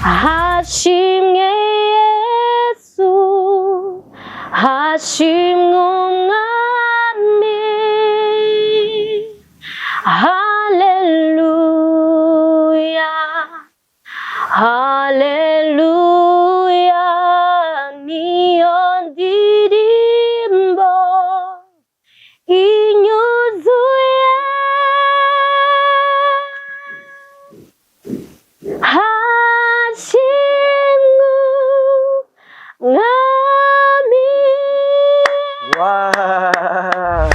hashimwe Yesu hashimwe umwami haleluya haleluya niyo ndirimbo inyuzuye hashimwe umwami. Wow.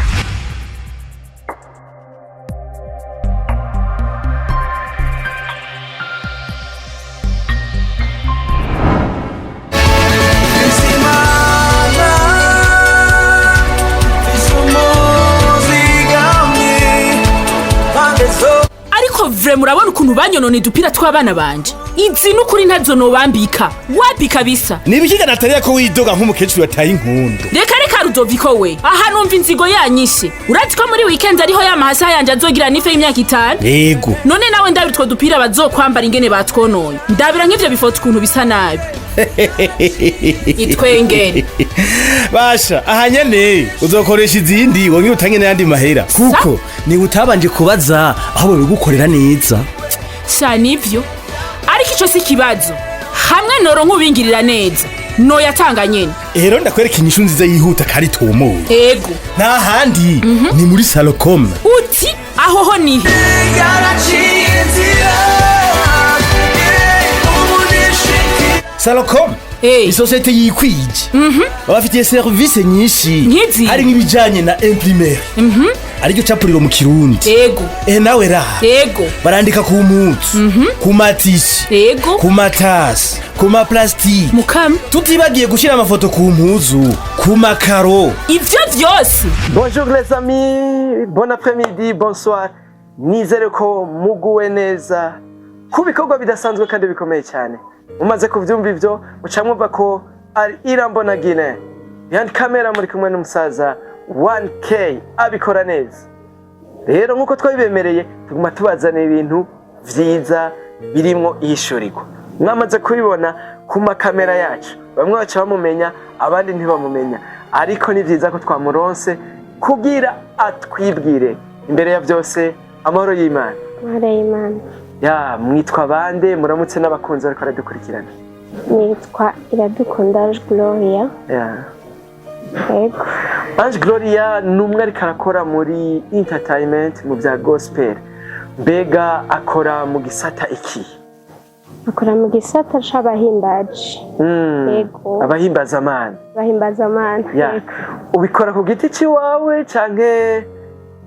Ariko vre murabona ukuntu banyonone dupira tw'abana banje izi n'ukuri ntazo nobambika wabika bisa nibikiga natariya ko widoga nk'umukecuru yataye inkundu reka Rudoviko we aha numva inzigo yanyishe urati ko muri weekend ariho yamahasa yanje azogira nife y'imyaka 5 yego none nawe ndabira two dupira bazokwambara ingene batwonoye ndabira nk'ivyo bifota ukuntu bisa nabi itwengere basha aha nyene uzokoresha izindi wonye utange n'andi mahera kuko ni utabanje kubaza aho babigukorera neza sha nivyo ariko ico si kibazo hamwe noro nkubingirira neza no yatanga nyene rero ndakwereka inyishu nziza yihuta kari tomo ego nta handi ni muri Salocom uti aho ho nihe Salocom isosiyete yikwije babafitiye service nyinshi hari nk'ibijanye na imprimeur ariko capuriro mu kirundi ego nawe raha ego barandika ku mutsu ku matishi ego ku matasi ku ma plastique mukam tutibagiye gushira amafoto ku mpuzu ku makaro ivyo vyose. Bonjour les amis, bon après-midi, bonsoir. Nizere ko muguwe neza ku bikorwa bidasanzwe kandi bikomeye cyane. Umaze kuvyumva ivyo mucamwumva ko ari Irambo na Guinée. Behind camera muri kumwe n'umusaza 1K abikora neza. Rero nkuko twabibemereye tuguma tubazana ibintu vyiza birimwo ihishurirwa. Mwamaze kubibona ku makamera yacu. Bamwe baca bamumenya abandi ntibamumenya. Ariko ni vyiza ko twamuronse kugira atwibwire imbere ya byose amahoro y'Imana. Amahoro y'Imana. Ya mwitwa bande muramutse n'abakunzi ariko aradukurikirana. Nitwa Iradukunda Gloria. Ya. Ego. Ange Gloria numwe ariko arakora muri entertainment mu bya gospel. Mbega akora mu gisata iki? Akora mu gisata c'abahimbaji. Ego. Abahimbazamana. Abahimbazamana. Ya. Ubikora ku giti ciwawe canke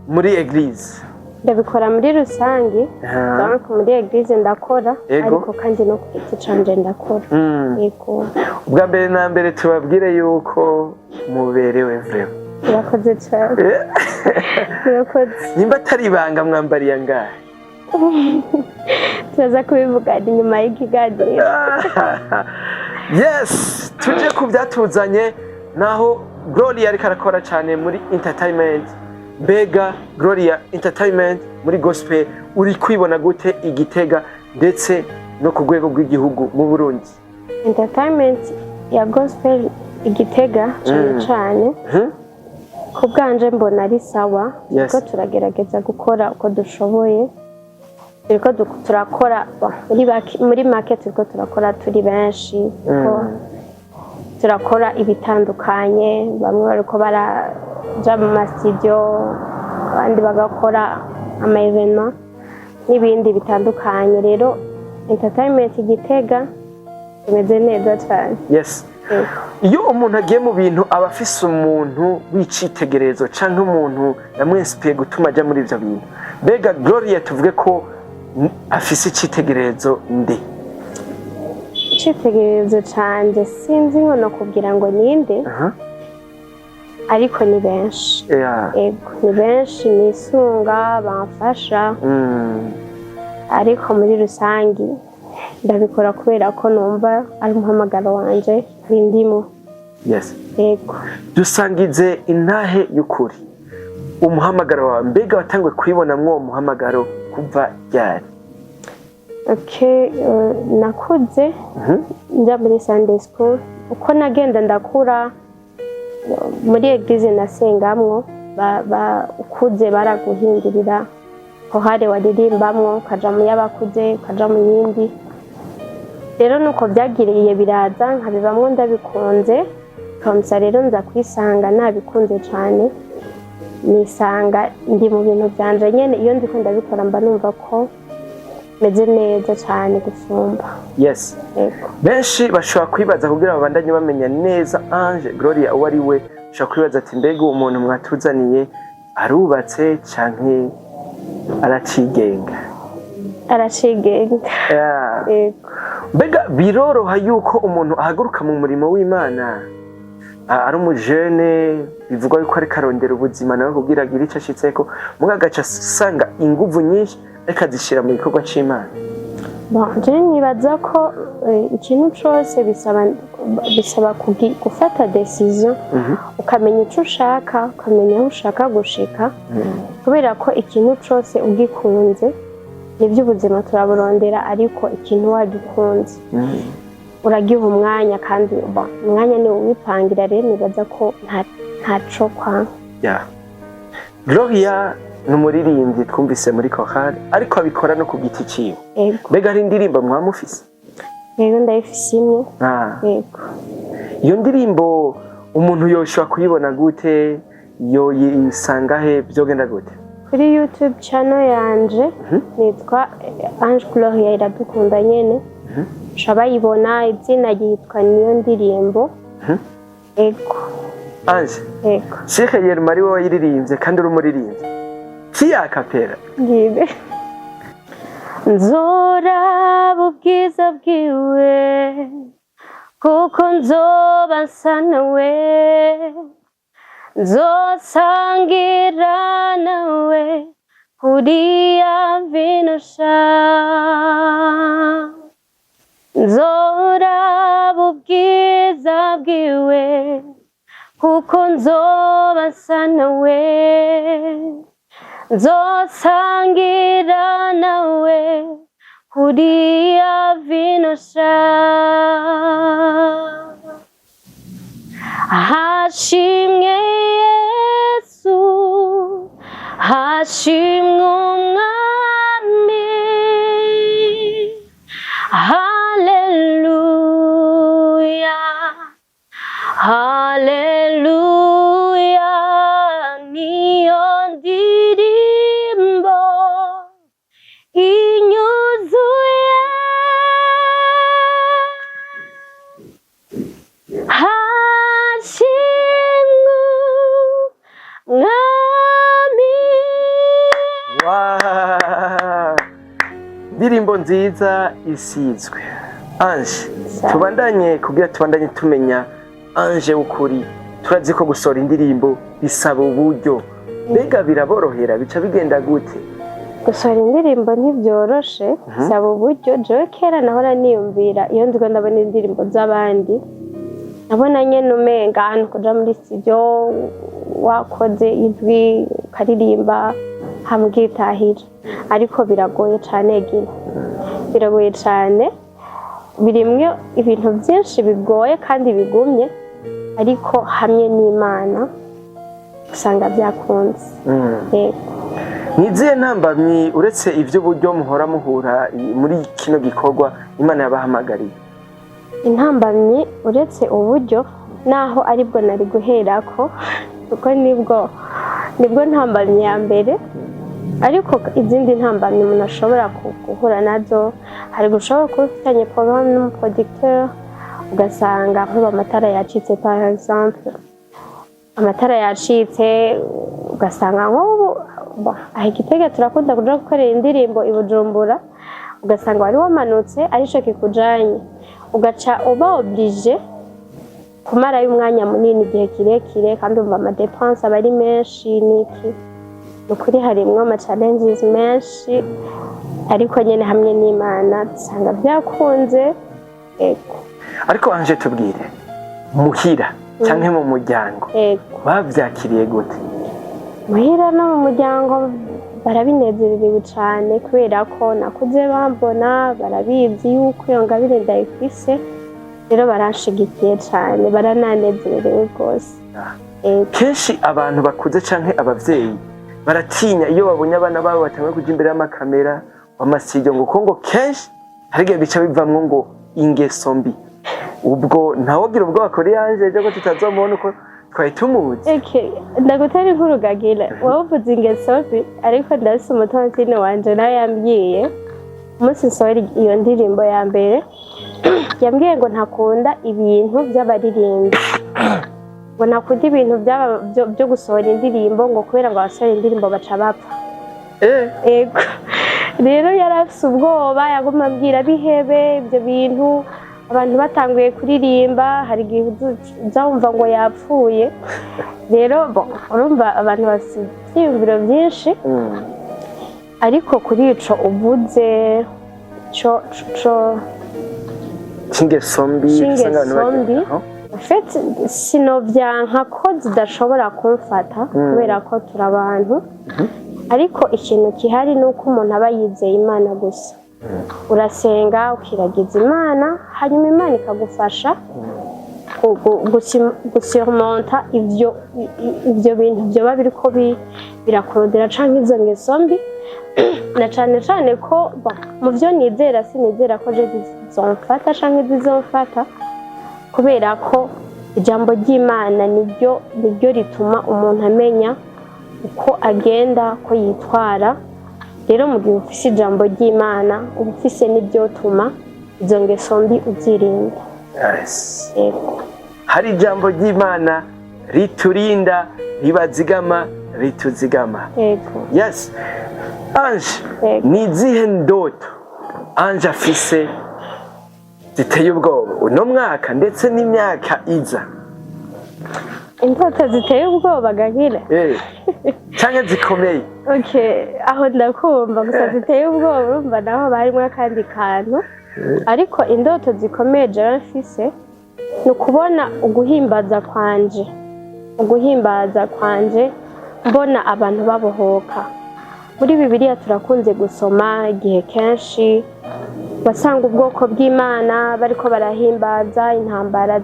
muri eglise? Ndabikora muri rusangi. Donc muri eglise ndakora ariko kandi no ku giti canje ndakora. Ego. Ubwa mbere na mbere tubabwire yuko muberewe vrema. Urakoze cyane. Urakoze. Nimba atari ibanga mwambariye angahe? Tuza kubivuga inyuma y'ikiganiro. Yes, tuje ku byatuzanye naho Gloria ariko arakora cyane muri entertainment. Mbega Gloria entertainment muri gospel uri kwibona gute igitega ndetse no ku rwego rw'igihugu mu Burundi? Entertainment ya gospel igitega cyane ku bwanje mbona ari sawa kuko turagerageza gukora uko dushoboye turiko turakora muri market turiko turakora turi benshi turakora ibitandukanye bamwe bariko baraja mu studio abandi bagakora ama evenement n'ibindi bitandukanye rero entertainment igitega imeze neza cyane. Yes. Iyo umuntu agiye mu bintu aba afise umuntu w'icitegererezo canke umuntu yamwinspiye gutuma aja muri ivyo bintu. Mbega Gloria tuvuge ko afise icitegererezo nde? Icitegererezo canje sinzi nko kugira ngo ninde. Ariko ni benshi. Ego ni benshi nisunga bamfasha. Ariko muri rusangi ndabikora kubera ko numva ari umuhamagaro wanje bindimo. Yes. Ego. Dusangize intahe y'ukuri. Umuhamagaro wa mbega watangwe kwibona mwo umuhamagaro kuva ryari? nakuze njya muri Sunday school uko nagenda ndakura muri eglise nasengamwo ukuze baraguhindurira ko hari waririmbamwo ukaja mu y'abakuze ukaja mu yindi rero nuko byagiriye biraza nkabibamwo ndabikunze kamsa rero nza kwisanga nabikunze cyane nisanga ndi mu bintu byanje nyene iyo ndiko ndabikora mba numva ko meze neza cyane gusumba. Yes. Benshi bashobora kwibaza kugira babandanye bamenya neza Ange Gloria uwo ari we bashobora kwibaza ati mbega umuntu mwatuzaniye arubatse canke aracigenga? Aracigenga. Mbega biroroha yuko umuntu ahaguruka mu murimo w'Imana ari umujene bivugwa yuko ariko arondera ubuzima nawe kugira agire icyo ashitseko muga agaca asanga inguvu nyinshi ariko azishira mu gikorwa c'Imana? Je nibaza ko ikintu cyose bisaba gufata decision ukamenya icyo ushaka ukamenya aho ushaka gushika kubera ko ikintu cyose ugikunze nibyo ubuzima turaburondera ariko ikintu wagikunze uragiha umwanya kandi umwanya ni uwipangira rero nibaza ko ntaco kwa Gloria numuririmbyi twumvise muri chorale ariko abikora no ku giti ciwe. Mbega ari indirimbo mwamufise? Yego ndayifise imwe. Yego. Iyo ndirimbo umuntu yoshobora kuyibona gute yo yisanga he byogenda gute? Kuri YouTube channel yanje nitwa Ange Gloria iradukunda nyene. Shabayibona izina ryitwa niyo ndirimbo. Ego. Ange. Ego. Sheikh Yermari wo yiririmbye kandi uri umuririmbyi. Kiya kapera. Ngibe. Nzoraba ubwiza bwiwe kuko nzoba nsa nawe nzosangira nawe kuri ya vino sha nzoraba ubwiza bwiwe kuko nzoba nsa nawe nzosangira nawe kuri ya vino sha hashimwe Yesu hashimwe umwami haleluya haleluya niyo ndirimbo inyuzuye hashimwe mwami. Ndirimbo nziza isizwe. Ange tubandanye kugira tubandanye tumenya Ange ukuri turazi ko gusora indirimbo bisaba uburyo mbega biraborohera bica bigenda gute? Gusora indirimbo ntibyoroshe bisaba uburyo jewe kera nahora niyumvira iyo ndiko ndabona indirimbo z'abandi nabona nyene umenga hano kuja muri studio wakoze ijwi ukaririmba hamugitahira ariko biragoye cane gine biragoye cane birimwe ibintu byinshi bigoye kandi bigumye ariko hamwe n'Imana usanga byakunze. Niziye ntambamyi uretse ivyo buryo muhora muhura muri kino gikorwa Imana yabahamagariye? Intambamyi uretse uburyo naho aribwo nari guherako kuko nibwo ntambamyi ya mbere ariko izindi ntambamyi umuntu ashobora guhura nazo hari gushobora kuba ufitanye programme n'umuproducteur ugasanga nk'ubu amatara yacitse par exemple amatara yacitse ugasanga nk'ubu aho Gitega turakunda kuja gukorera indirimbo i Bujumbura ugasanga wari wamanutse arico kikujanye ugaca uba oblige kumara y'umwanya munini igihe kirekire kandi umva amadepense aba ari menshi niki nukuri harimwo ama challenges menshi ariko nyene hamwe n'Imana dusanga byakunze. Ego. Ariko Ange tubwire muhira canke mu muryango bavyakiriye gute? Muhira no mu muryango barabinezererewe cyane kubera ko nakuze bambona barabizi yuko iyo ngabire ndayifise rero baranshigikiye cyane barananezererewe rwose. Kenshi abantu bakuze canke abavyeyi baratinya iyo babonye abana babo batangiye kuja imbere y'amakamera w'amasiyo ngo kenshi hari igihe bica bivamwo ngo ingeso mbi. Ubwo ntawogira ubwo bakora yanje ko tutazomubona uko twari tumuzi. Ndagutera inkuru Gagila, wowe uvuze ingeso mbi ariko ndafise umutontine wanje nawe yambwiye umunsi nsohora iyo ndirimbo ya mbere yambwiye ngo ntakunda ibintu by'abaririmbyi ngo nakunda ibintu byo gusohora indirimbo ngo kubera ngo abasohora indirimbo baca bapfa. Ego rero yarafise ubwoba yaguma abwira bihebe ibyo bintu abantu batanguye kuririmba hari igihe uzumva ngo yapfuye. Rero urumva abantu bafite ibyiyumviro byinshi ariko kuri ico uvuze c'ingeso mbi sinovyanka ko zidashobora kumfata kubera ko turi abantu ariko ikintu kihari ni uko umuntu aba yizeye Imana gusa. Urasenga ukiragiza Imana hanyuma Imana ikagufasha gusurmonta ibyo bintu byoba biriko birakurondera canke izo ngeso mbi na cane ko mu vyo nizera sinizera ko je zizomfata canke zizomfata kubera ko ijambo ry'Imana niryo rituma umuntu amenya uko agenda ko yitwara. Rero mu gihe ufise ijambo ry'Imana uba ufise n'ivyotuma izo ngeso mbi uzirinda. Hari ijambo ry'Imana riturinda ribazigama rituzigama. Yes. Ange, ni izihe ndoto Ange afise ziteye ubwoba uno mwaka ndetse n'imyaka iza? Indoto ziteye ubwoba Gagila? Canke zikomeye? Aho ndakumva gusa ziteye ubwoba urumva naho barimwo akandi kantu ariko indoto zikomeye jewe mfise ni ukubona uguhimbaza kwanje mbona abantu babohoka. Muri Bibiliya turakunze gusoma igihe kenshi basanga ubwoko bw'Imana bariko barahimbaza intambara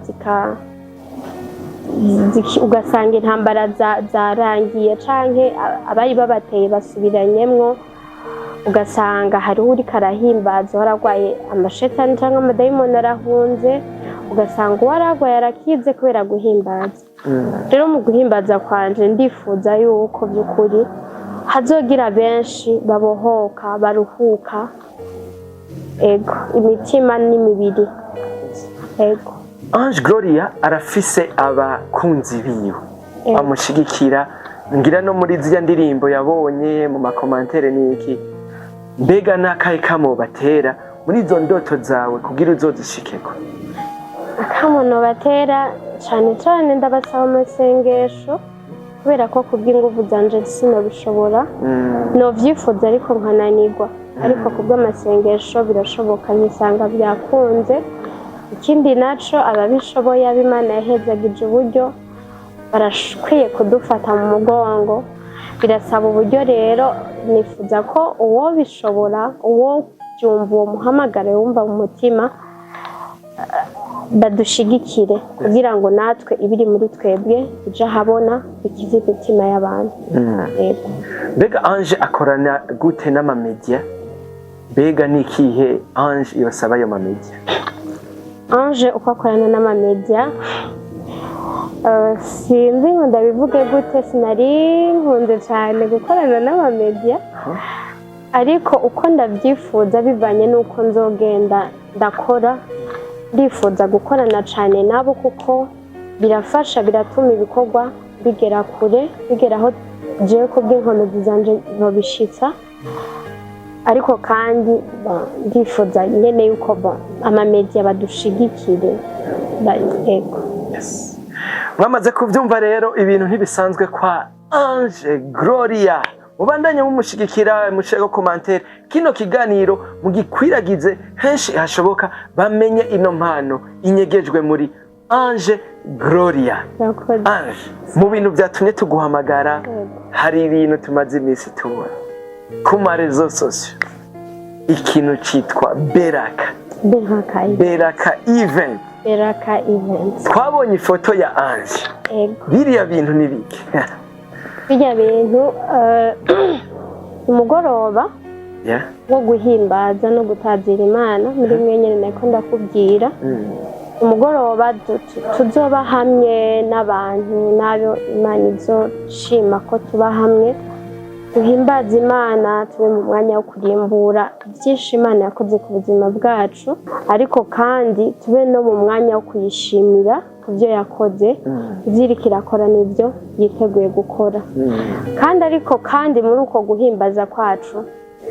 ugasanga intambara zarangiye canke abari babateye basubiranyemwo ugasanga hariho uriko arahimbaza waragwaye amashetani canke amadayimoni arahunze ugasanga uwaragwaye arakize kubera guhimbaza. Rero mu guhimbaza kwanje ndifuza yuko by'ukuri hazogira benshi babohoka baruhuka imitima n'imibiri. Ange Gloria arafise abakunzi biwe bamushigikira ngira no muri ziriya ndirimbo yabonye mu makomantere n'iki. Mbega n'akahe kamo batera muri izo ndoto zawe kugira uzozishikeko? Akamono batera cane ndabasaba amasengesho kubera ko kubw'inguvu zanje sinabishobora novyifuza ariko nkananirwa ariko kubw'amasengesho birashoboka nkisanga byakunze. Ikindi naco ababishoboye ab'Imana yahezagije uburyo barashikwiye kudufata mu mugongo birasaba uburyo. Rero nifuza ko uwo bishobora uwo byumva uwo muhamagaro wumva mu mutima badushigikire kugira ngo natwe ibiri muri twebwe ija habona bikize imitima y'abantu. Mbega Ange akorana gute n'amamedia? Mbega nikihe Ange yosaba ayo mamedia? Ange uko akorana n'amamedia sinzi ngo ndabivuge gute, sinari nkunze cyane gukorana n'amamedia ariko uko ndabyifuza bivanye n'uko nzogenda ndakora ndifuza gukorana cyane nabo kuko birafasha biratuma ibikorwa bigera kure bigera aho jewe kubw'inkomezi zanje nobishitsa ariko kandi ndifuza nyene yuko amamedia badushigikire. Mwamaze kuvyumva rero ibintu ntibisanzwe kwa Ange Gloria. Mubandanye mumushigikira mushego commentaire kino kiganiro mugikwiragize henshi hashoboka bamenye ino mpano inyegejwe muri Ange Gloria. Ange, mu bintu byatumye tuguhamagara hari ibintu tumaze iminsi tubona ku marezo sosio ikintu citwa beraka event. Beraka event. Twabonye ifoto ya Ange. Ego. Biriya bintu ni biki? Biriya bintu umugoroba wo guhimbaza no gutazira Imana muri mwenyene nako ndakubwira. Umugoroba tuzoba hamwe n'abantu nabo Imana izoshima ko tuba hamwe. Duhimbaza Imana tube mu mwanya wo kurimbura byinshi Imana yakoze ku buzima bwacu, ariko kandi tube no mu mwanya wo kuyishimira ku byo yakoze, ivyiriko irakora n'ibyo yiteguye gukora. Kandi ariko kandi muri uko guhimbaza kwacu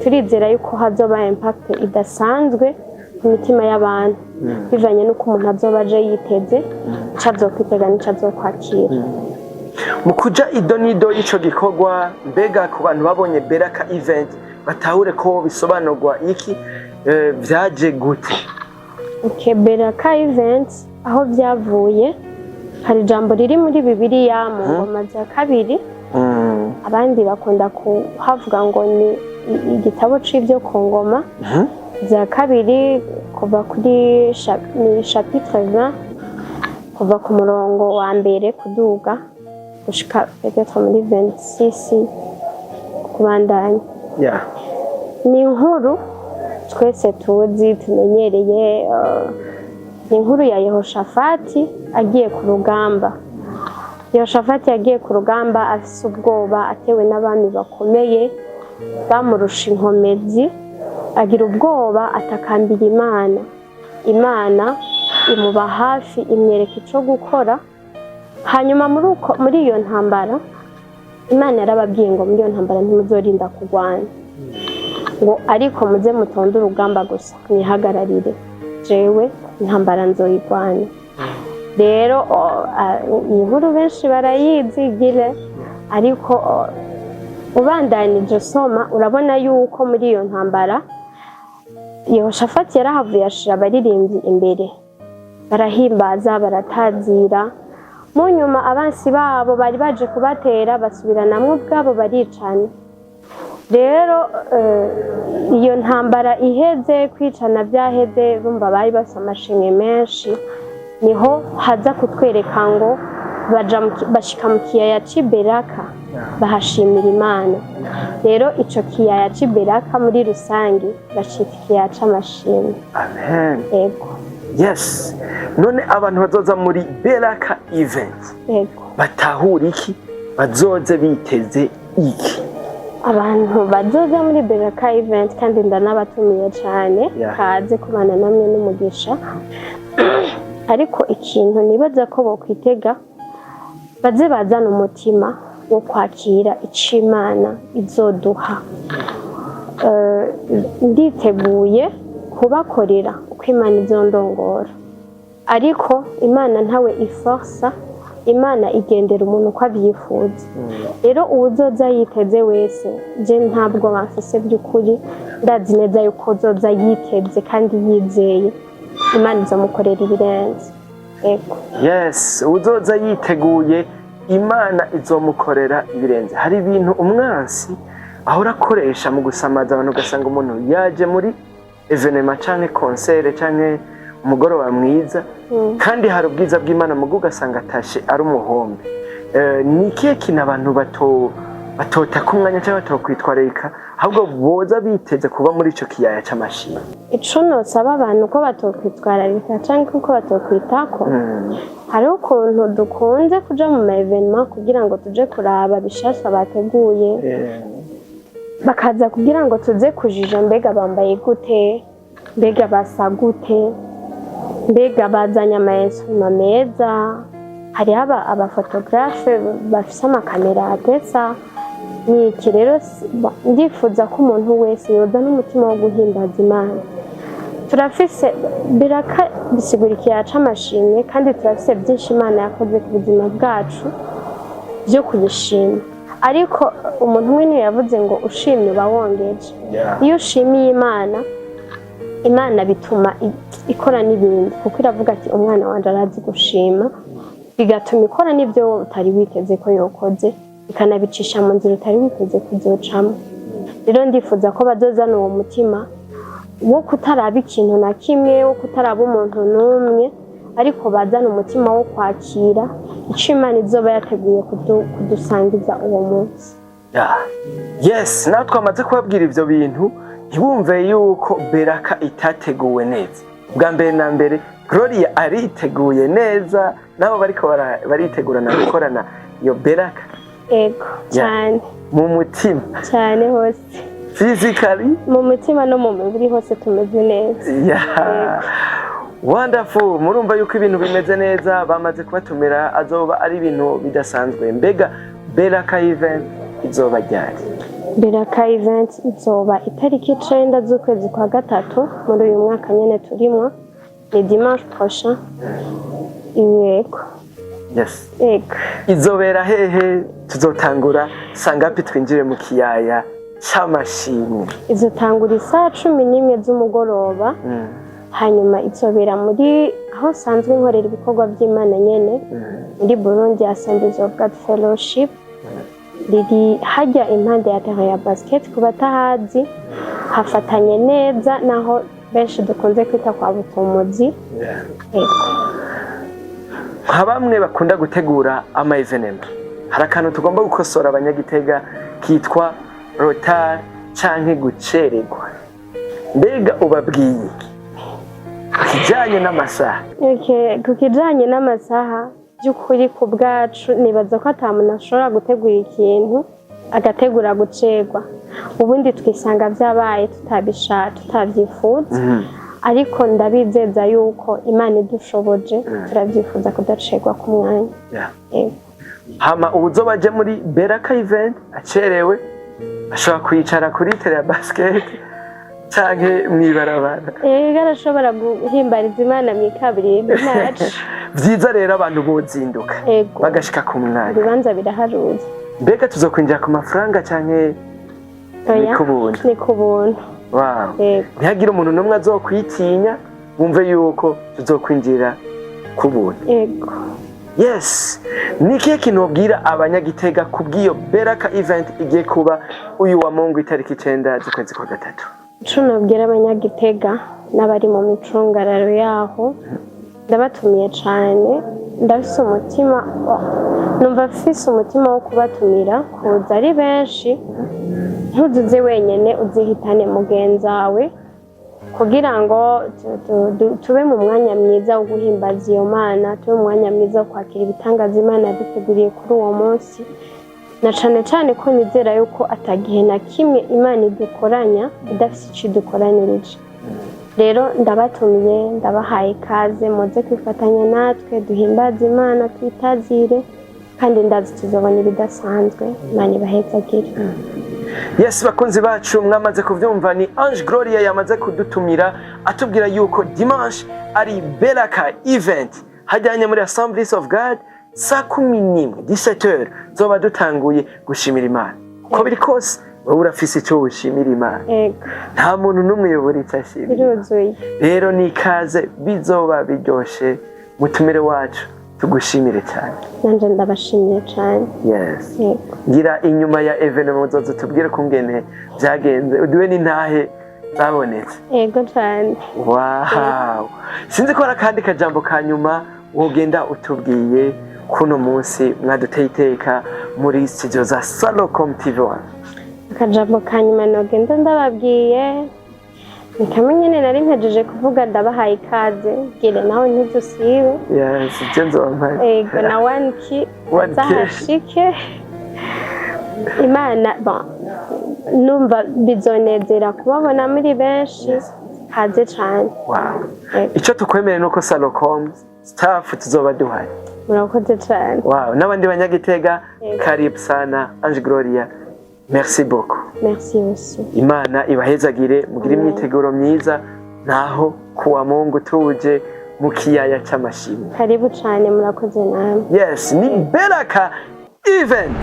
turizera yuko hazoba impact idasanzwe ku mitima y'abantu bivanye n'uko umuntu azoba aje yiteze ico azokwitega n'ico azokwakira. Mu kuja idonido y'ico gikorwa, mbega ku bantu babonye Beraka event batahure ko bisobanurwa iki, vyaje gute? Beraka event aho vyavuye, hari ijambo riri muri Bibiliya mu ngoma za kabiri, abandi bakunda kuhavuga ngo ni igitabo c'ivyo ku ngoma za kabiri, kuva kuri chapitre 20 kuva ku murongo wa mbere kuduga gushika peut-être muri 26 kubandanya. Ni inkuru twese tuzi tumenyereye, ni inkuru ya Yehoshafati agiye ku rugamba. Yehoshafati yagiye ku rugamba afise ubwoba, atewe n'abami bakomeye bamurusha inkomezi, agira ubwoba atakambira Imana. Imana imuba hafi imwereka ico gukora. Hanyuma muri iyo ntambara Imana yarababwiye ngo muri iyo ntambara ntimuzorinda kurwana, ngo ariko muze mutonde urugamba gusa mwihagararire, jewe intambara nzoyirwana. Rero iyi nkuru benshi barayizigire, ariko ubandanije soma urabona yuko muri iyo ntambara Yehoshafati yarahavuye ashira abaririmbyi imbere, barahimbaza baratazira. Mu nyuma abansi babo bari baje kubatera basubiranamwo ubwabo baricana. Rero iyo ntambara iheze, kwicana byaheze, bumva bari basa amashimwe menshi, niho haza kutwereka ngo bashika mu kiyaya c'Iberaka bahashimira Imana. Rero ico kiyaya c'Iberaka muri rusange bacita ikiyaya c'amashimwe. Amen. Ego. Yes. None abantu bazoza muri Beraka event, batahura iki? Bazoze biteze iki? Abantu bazoza muri Beraka event, kandi ndanabatumiye cyane, kaze kubana namwe n'umugisha. Ariko ikintu nibaza ko bokwitega, baze bazana umutima wo kwakira ico Imana izoduha. Nditeguye kubakorera uko Imana izondongora, ariko Imana ntawe iforsa, Imana igendera umuntu uko avyifuza. Rero uwuzoza yiteze wese, je ntabwo bafise by'ukuri, ndazi neza yuko uzoza yiteze kandi yizeye Imana izomukorera ibirenze. Ego. Yes, uzoza yiteguye Imana izomukorera ibirenze. Hari ibintu umwansi ahora akoresha mu gusamaza abantu, ugasanga umuntu yaje muri evenement canke concert canke umugoroba mwiza, kandi hari ubwiza bw'Imana mugo ugasanga atashe ari umuhombe. Ni ikihe kintu abantu batota kumwanya cyangwa batokwitwararika, ahubwo boza biteze kuba muri ico kiyaya c'amashimwe? Ico nosaba abantu ko batokwitwararika canke ko batokwitako, hari ukuntu dukunze kuja mu ma-evenement kugira ngo tuje kuraba bishasha bateguye, bakaza kugira ngo tuze kujija mbega bambaye gute, mbega basa gute, mbega bazanye ama-instruments meza, hari abafotografe bafise amakamera atesa. Ni iki rero ndifuza ko umuntu wese yoza n'umutima wo guhimbaza Imana. Turafise Beraka bisigura ikiyaya c'amashimwe, kandi turafise byinshi Imana yakoze ku buzima bwacu byo kuyishima. Ariko umuntu umwe niwe yavuze ngo ushimye uba wongeje. Iyo ushimiye Imana, Imana bituma ikora n'ibindi, kuko iravuga ati umwana wanje arazi gushima, bigatuma ikora n'ibyo utari witeze ko yokoze, ikanabicisha mu nzira utari witeze kuzocamo. rero ndifuza ko bazozana uwo mutima wo kutaraba ikintu na kimwe, wo kutaraba umuntu n'umwe, ariko bazana umutima wo kwakira icyo Imana izoba yateguye kudusangiza uwo munsi. Yes, natwe twamaze kubabwira ivyo bintu ntibumve yuko Beraka itateguwe neza. Bwa mbere na mbere Gloria ariteguye neza, nabo bariko baritegurana gukorana iyo Beraka. Ego cyane mu mutima cyane hose, physically mu mutima no mu mubiri hose tumeze neza. Wonderful. Murumva yuko ibintu bimeze neza, bamaze kubatumira, azoba ari ibintu bidasanzwe. Mbega Beraka event izoba ryari? Beraka event izoba itariki 9 z'ukwezi kwa gatatu muri uyu mwaka nyene turimo, ni dimanche prochain. Yego. Yes. Ego. Izobera hehe? Tuzotangura sangapi twinjire mu kiyaya c'amashimwe? Izotangura saa 11 z'umugoroba. Hanyuma izobera muri aho sanzwe nkorera ibikorwa by'Imana nyene, muri Burundi Assemblies of God Fellowship. Riri hajya impande ya terrain ya basket, kubatahazi hafatanye neza naho benshi dukunze kwita kwa Butumuzi. Bamwe bakunda gutegura ama evenement, hari akantu tugomba gukosora abanyagitega kitwa retard canke gucererwa. Mbega ubabwiye kijanye n'amasaha? Ku kijanye n'amasaha by'ukuri ku bwacu nibaza ko atamuntu ashobora gutegura ikintu agategura gucerwa, ubundi twisanga vyabaye tutabyifuza. Ariko ndabizeza yuko Imana idushoboje turavyifuza kudacerwa ku mwanya. Hama ubuzobaje muri Beraka event acerewe ashobora kwicara kuri tere ya basket canke mwibarabara. Arashobora guhimbariza Imana mwikaburimbi nacu. Vyiza rero abantu bozinduka bagashika ku mwanya. Ibibanza biraharuye. Mbega tuzokwinjira ku mafaranga canke ni kubuntu? Ni kubuntu. Wow. Ntihagire umuntu n'umwe azokwitinya, bumve yuko tuzokwinjira ku buntu. Ego. Yes. Ni kihe kintu wabwira abanyagitega kubw'iyo Beraka event igiye kuba uyu wa Mungu itariki 9 z'ukwezi kwa gatatu? Ico nabwira abanyagitega n'abari mu micungararo yaho, ndabatumiye cyane, ndafise umutima, numva mfise umutima wo kubatumira kuza ari benshi. Ntuzuze wenyene, uzihitane mugenzi wawe kugira ngo tube mu mwanya mwiza wo guhimbaza iyo Mana, tube mu mwanya mwiza wo kwakira ibitangaza Imana yaduteguriye kuri uwo munsi. Na cane cane ko nizera yuko atagihe na kimwe Imana idukoranya idafise ico idukoranirije. Rero ndabatumiye, ndabahaye ikaze, muze kwifatanya natwe duhimbaze Imana, twitazire, kandi ndazi tuzobona ibidasanzwe. Imana ibahezagire. Yes, bakunzi bacu mwamaze kuvyumva, ni Ange Gloria yamaze kudutumira atubwira yuko dimanche ari Beraka event hajyanye muri Assemblies of God saa 17h zoba dutanguye gushimira Imana. Ko biri kose wowe urafise icyo ushimira Imana. Nta muntu n'umwe yobora icyo ashimira. Rero ni ikaze, bizoba biryoshe, mutumire wacu tugushimire cyane. Nanje ndabashimiye cyane. Yes. Ngira inyuma ya evenement muzozo tubwire kungene byagenze, uduwe n'intahe zabonetse. Yego cyane. Wow. Sinzi ko hari akandi kajambo kanyuma wogenda utubwiye kuno munsi mwaduteye iteka muri studio za Salocom TV1. Akajambo kanyuma nogenda ndababwiye, nikamenyene nari mpejeje kuvuga ndabahaye ikaze, gire nawe ntidusibe. Yes, jenzo wampaye. Ego na 1K zahashike. Imana numva bizonezera kubabona muri benshi, kaze cyane. Wow. Icyo tukwemere nuko Salocom staff tuzoba duhaye. Murakoze cyane. Wow, n'abandi banyagitega karibu sana Ange Gloria. Merci beaucoup. Merci aussi. Imana ibahezagire, mugire imyiteguro myiza, naho kuwa Mungu tuje mu kiyaya c'amashimwe. Karibu cyane, murakoze namwe. Yes, ni Beraka event.